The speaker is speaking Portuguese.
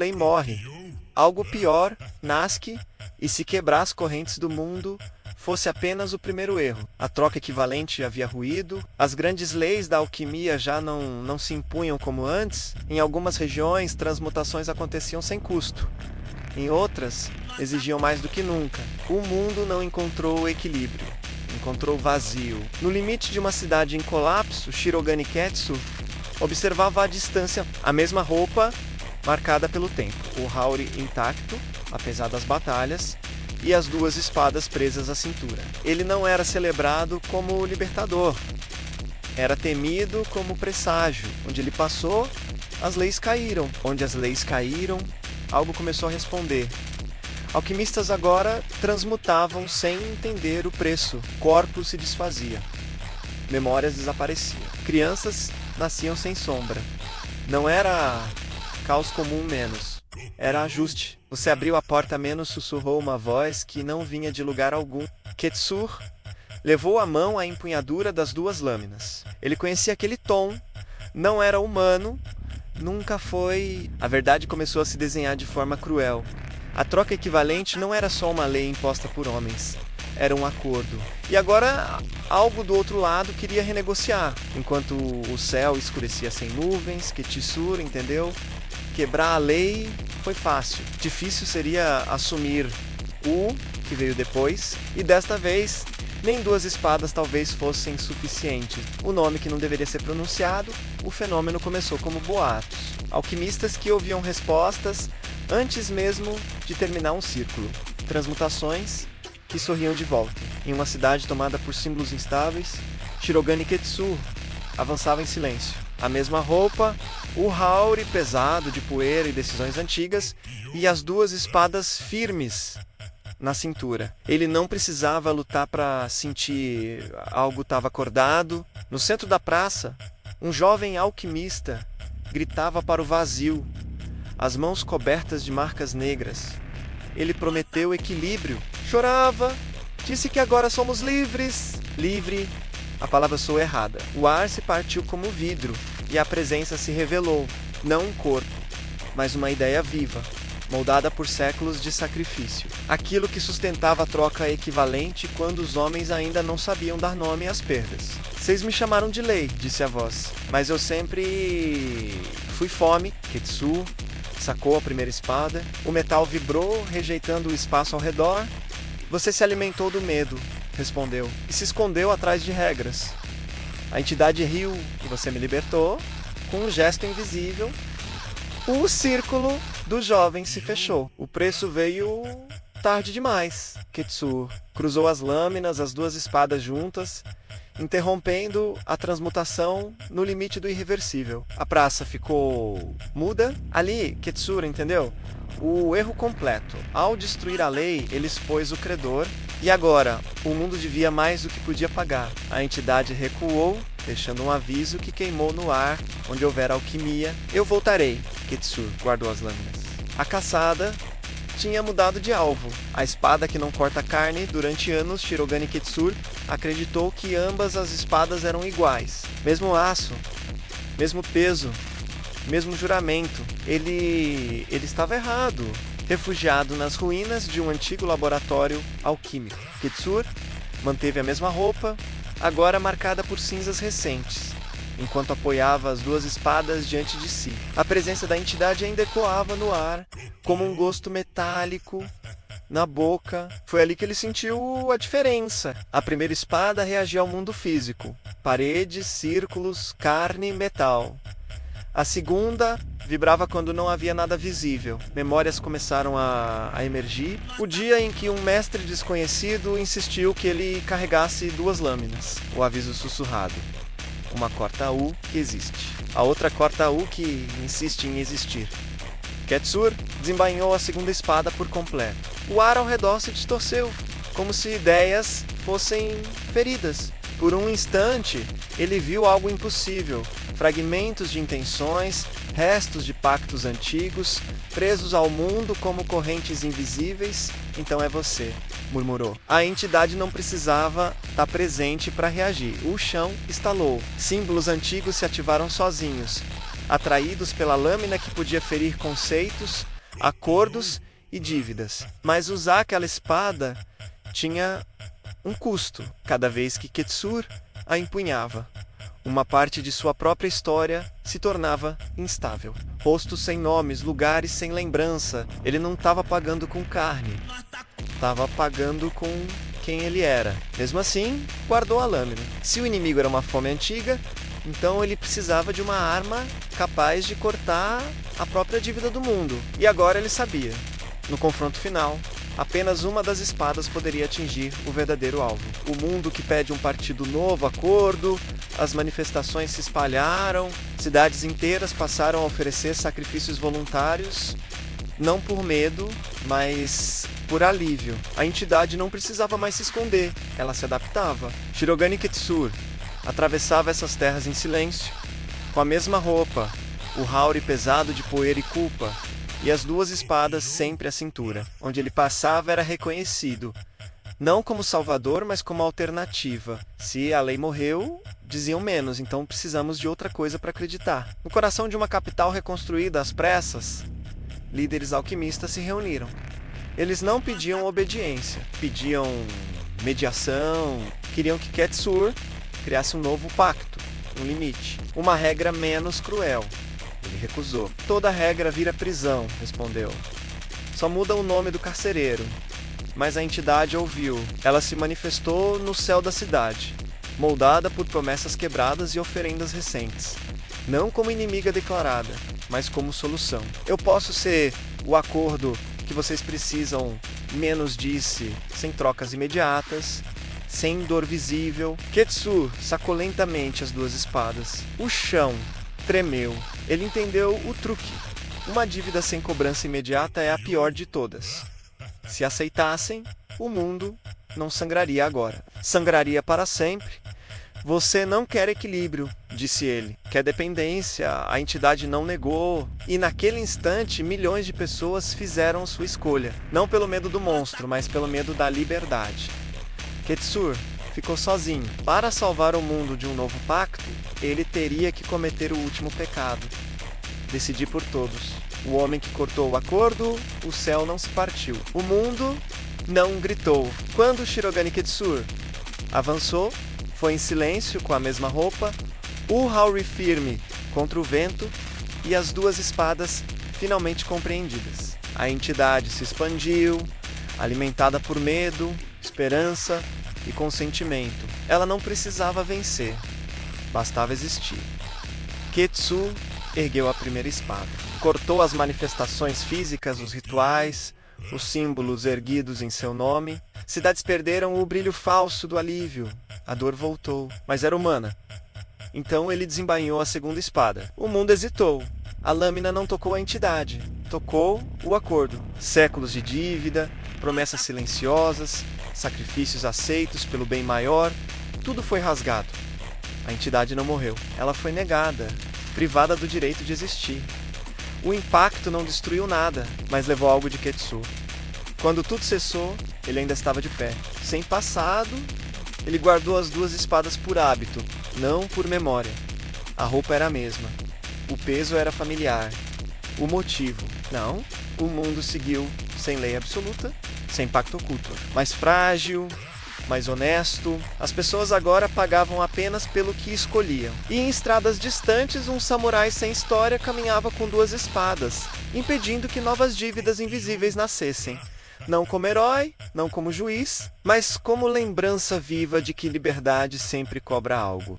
lei morre. Algo pior nasce, e se quebrar as correntes do mundo fosse apenas o primeiro erro. A troca equivalente havia ruído, as grandes leis da alquimia já não se impunham como antes, em algumas regiões transmutações aconteciam sem custo. Em outras, exigiam mais do que nunca. O mundo não encontrou o equilíbrio, encontrou vazio. No limite de uma cidade em colapso, Shirogane Ketsu observava à distância a mesma roupa marcada pelo tempo, o Haori intacto, apesar das batalhas, e as duas espadas presas à cintura. Ele não era celebrado como libertador, era temido como presságio. Onde ele passou, as leis caíram. Onde as leis caíram, algo começou a responder. Alquimistas agora transmutavam sem entender o preço. Corpos se desfaziam. Memórias desapareciam. Crianças nasciam sem sombra. Não era caos comum menos. Era ajuste. Você abriu a porta menos, sussurrou uma voz que não vinha de lugar algum. Ketsur levou a mão à empunhadura das duas lâminas. Ele conhecia aquele tom. Não era humano. Nunca foi. A verdade começou a se desenhar de forma cruel. A troca equivalente não era só uma lei imposta por homens. Era um acordo. E agora, algo do outro lado queria renegociar. Enquanto o céu escurecia sem nuvens, Ketsur, entendeu? Quebrar a lei foi fácil. Difícil seria assumir o que veio depois. E desta vez, nem duas espadas talvez fossem suficientes. O nome que não deveria ser pronunciado, o fenômeno começou como boatos. Alquimistas que ouviam respostas antes mesmo de terminar um círculo. Transmutações que sorriam de volta. Em uma cidade tomada por símbolos instáveis, Shirogane Ketsu avançava em silêncio. A mesma roupa, o Haori pesado de poeira e decisões antigas, e as duas espadas firmes na cintura. Ele não precisava lutar para sentir algo estava acordado. No centro da praça, um jovem alquimista gritava para o vazio, as mãos cobertas de marcas negras. Ele prometeu equilíbrio. Chorava, disse que agora somos livres. Livre, a palavra soou errada. O ar se partiu como vidro e a presença se revelou. Não um corpo, mas uma ideia viva, moldada por séculos de sacrifício. Aquilo que sustentava a troca equivalente quando os homens ainda não sabiam dar nome às perdas. Vocês me chamaram de lei, disse a voz, mas eu sempre fui fome. Ketsu sacou a primeira espada. O metal vibrou, rejeitando o espaço ao redor. Você se alimentou do medo, respondeu, e se escondeu atrás de regras. A entidade riu e você me libertou. Com um gesto invisível, o círculo do jovem se fechou. O preço veio tarde demais. Ketsu cruzou as lâminas, as duas espadas juntas, interrompendo a transmutação no limite do irreversível. A praça ficou muda. Ali, Ketsura, entendeu? O erro completo. Ao destruir a lei, ele expôs o credor. E agora, o mundo devia mais do que podia pagar. A entidade recuou, deixando um aviso que queimou no ar, onde houver alquimia. Eu voltarei. Ketsur guardou as lâminas. A caçada tinha mudado de alvo. A espada que não corta carne. Durante anos, Shirogane Ketsur acreditou que ambas as espadas eram iguais. Mesmo aço, mesmo peso, mesmo juramento. Ele estava errado. Refugiado nas ruínas de um antigo laboratório alquímico. Ketsur manteve a mesma roupa, agora marcada por cinzas recentes, enquanto apoiava as duas espadas diante de si. A presença da entidade ainda ecoava no ar, como um gosto metálico na boca. Foi ali que ele sentiu a diferença. A primeira espada reagia ao mundo físico. Paredes, círculos, carne, metal. A segunda vibrava quando não havia nada visível. Memórias começaram a emergir. O dia em que um mestre desconhecido insistiu que ele carregasse duas lâminas. O aviso sussurrado. Uma corta U que existe. A outra corta U que insiste em existir. Ketsur desembainhou a segunda espada por completo. O ar ao redor se distorceu, como se ideias fossem feridas. Por um instante, ele viu algo impossível. Fragmentos de intenções, restos de pactos antigos, presos ao mundo como correntes invisíveis. Então é você, murmurou. A entidade não precisava estar presente para reagir. O chão estalou. Símbolos antigos se ativaram sozinhos. atraídos pela lâmina que podia ferir conceitos, acordos e dívidas. Mas usar aquela espada tinha um custo cada vez que Ketsur a empunhava. Uma parte de sua própria história se tornava instável. Rostos sem nomes, lugares sem lembrança. Ele não estava pagando com carne, estava pagando com quem ele era. Mesmo assim, guardou a lâmina. Se o inimigo era uma fome antiga, então ele precisava de uma arma capaz de cortar a própria dívida do mundo. E agora ele sabia. No confronto final, apenas uma das espadas poderia atingir o verdadeiro alvo. O mundo que pede um partido novo, acordo, as manifestações se espalharam, cidades inteiras passaram a oferecer sacrifícios voluntários, não por medo, mas por alívio. A entidade não precisava mais se esconder, ela se adaptava. Shirogane Ketsur atravessava essas terras em silêncio, com a mesma roupa, o hauri pesado de poeira e culpa, e as duas espadas sempre à cintura. Onde ele passava era reconhecido, não como salvador, mas como alternativa. Se a lei morreu, diziam menos, então precisamos de outra coisa para acreditar. No coração de uma capital reconstruída às pressas, líderes alquimistas se reuniram. Eles não pediam obediência, pediam mediação, queriam que Ketsur criasse um novo pacto, um limite, uma regra menos cruel. Ele recusou. Toda regra vira prisão, respondeu. Só muda o nome do carcereiro. Mas a entidade ouviu. Ela se manifestou no céu da cidade, moldada por promessas quebradas e oferendas recentes. Não como inimiga declarada, mas como solução. Eu posso ser o acordo que vocês precisam, menos disse, sem trocas imediatas, sem dor visível. Ketsur sacou lentamente as duas espadas. O chão tremeu. Ele entendeu o truque. Uma dívida sem cobrança imediata é a pior de todas. Se aceitassem, o mundo não sangraria agora. Sangraria para sempre. Você não quer equilíbrio, disse ele. Quer dependência, a entidade não negou. E naquele instante, milhões de pessoas fizeram sua escolha. Não pelo medo do monstro, mas pelo medo da liberdade. Ketsur ficou sozinho. Para salvar o mundo de um novo pacto, ele teria que cometer o último pecado. Decidir por todos. O homem que cortou o acordo, o céu não se partiu. O mundo não gritou. Quando Shirogane Ketsur avançou, foi em silêncio com a mesma roupa, o hauri firme contra o vento e as duas espadas finalmente compreendidas. A entidade se expandiu, alimentada por medo, esperança e consentimento. Ela não precisava vencer, bastava existir. Ketsur ergueu a primeira espada. Cortou as manifestações físicas, os rituais, os símbolos erguidos em seu nome. Cidades perderam o brilho falso do alívio. A dor voltou, mas era humana. Então ele desembainhou a segunda espada. O mundo hesitou. A lâmina não tocou a entidade. Tocou o acordo. Séculos de dívida, promessas silenciosas, sacrifícios aceitos pelo bem maior. Tudo foi rasgado. A entidade não morreu. Ela foi negada, privada do direito de existir. O impacto não destruiu nada, mas levou algo de Ketsur. Quando tudo cessou, ele ainda estava de pé. Sem passado, ele guardou as duas espadas por hábito, não por memória. A roupa era a mesma. O peso era familiar. O motivo, não. O mundo seguiu sem lei absoluta, sem pacto oculto. Mais frágil, mais honesto, as pessoas agora pagavam apenas pelo que escolhiam. E em estradas distantes, um samurai sem história caminhava com duas espadas, impedindo que novas dívidas invisíveis nascessem. Não como herói, não como juiz, mas como lembrança viva de que liberdade sempre cobra algo.